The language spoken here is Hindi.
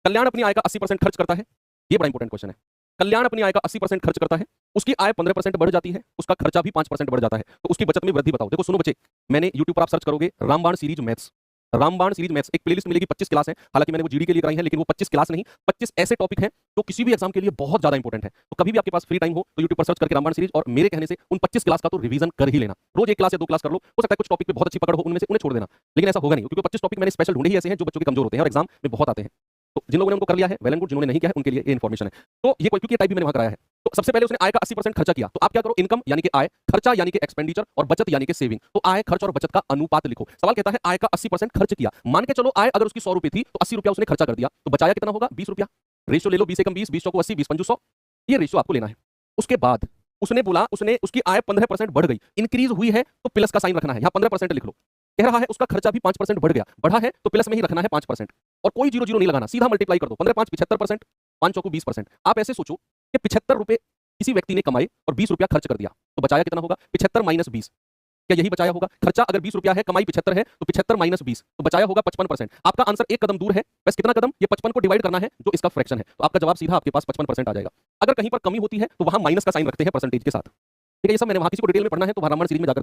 कल्याण अपनी आय का 80% खर्च करता है, ये बड़ा इंपॉर्टेंट क्वेश्चन है। कल्याण अपनी आय का 80% खर्च करता है, उसकी आय 15% बढ़ जाती है, उसका खर्चा भी 5% बढ़ जाता है, तो उसकी बचत में वृद्धि बताओ। देखो सुनो बच्चे, मैंने यूट्यूब पर आप सर्च करोगे रामबाण सीरीज मैथ्स, रामबाण सीरीज मैथ्स, एक प्लेलिस्ट मिलेगी, 25 क्लास है। हालांकि मैंने वो जीडी के लिए कराई है, लेकिन वो 25 क्लास नहीं, 25 ऐसे टॉपिक हैं जो किसी भी एग्जाम के लिए बहुत ज्यादा इंपॉर्टेंट है। तो कभी भी आपके पास फ्री टाइम हो तो यूट्यूब पर सर्च करके रामबाण सीरीज, और मेरे कहने से उन 25 क्लास का तो रिवीजन कर ही लेना। रोज एक क्लास या 2 क्लास कर लो, हो सकता है कुछ टॉपिक पे बहुत अच्छी पकड़ हो, उनमें से उन्हें छोड़ देना, लेकिन ऐसा होगा नहीं, क्योंकि 25 टॉपिक मैंने स्पेशल ढूंढे ही ऐसे हैं जो बच्चों के कमजोर होते हैं और एग्जाम में बहुत आते हैं। तो जिन लोगों ने उनको कर लिया है वेल एंड गुड, जिन्होंने नहीं किया है उनके लिए ये इन्फॉर्मेशन है। तो ये क्योंकि टाइप भी मैंने वहां कराया है। तो सबसे पहले उसने आय का 80% खर्चा किया, तो आप क्या करो, इनकम यानी कि आय, खर्चा यानी कि एक्सपेंडिचर, और बचत यानी कि सेविंग। तो आय, खर्च और बचत का अनुपात लिखो। सवाल कहता है आय का 80% खर्च किया, मान के चलो आय अगर उसकी 100 रुपए थी तो 80 रुपया उसने खर्चा कर दिया, तो बचाया कितना होगा, 20 रुपया। रेशियो ले लो, 20 एकम 20, 20 चौको 80, 20 पंजू 100, ये रेशियो आपको लेना है। उसके बाद उसने बोला, उसने उसकी आय 15% बढ़ गई, इंक्रीज हुई है तो प्लस का साइन रखना है, यहां 15% लिख लो। कह रहा है उसका खर्चा भी 5% बढ़ गया, बढ़ा है तो प्लस में ही रखना है 5%, और कोई जीरो जीरो नहीं लगाना, सीधा मल्टीप्लाई कर दो, 15 5 75%, 5 चौको 20%। आप ऐसे सोचो कि 75 रुपए किसी व्यक्ति ने कमाए और 20 रुपया खर्च कर दिया, तो बचाया कितना होगा, 75 माइनस 20, क्या यही बचाया होगा। खर्चा अगर 20 रुपया है, कमाई 75 है, तो 75 माइनस 20, तो बचाया होगा 55%। आपका आंसर एक कदम दूर है, बस कितना कदम, ये 55 को डिवाइड करना है जो इसका फ्रैक्शन है, तो आपका जवाब सीधा आपके पास 55% आ जाएगा। अगर कहीं पर कमी होती है तो वहां माइनस का साइन रखते हैं परसेंटेज के साथ, ठीक है। ये सब मैंने वहां किसी को डिटेल में पढ़ना है तो वहां रामायण सीरीज में जाकर देख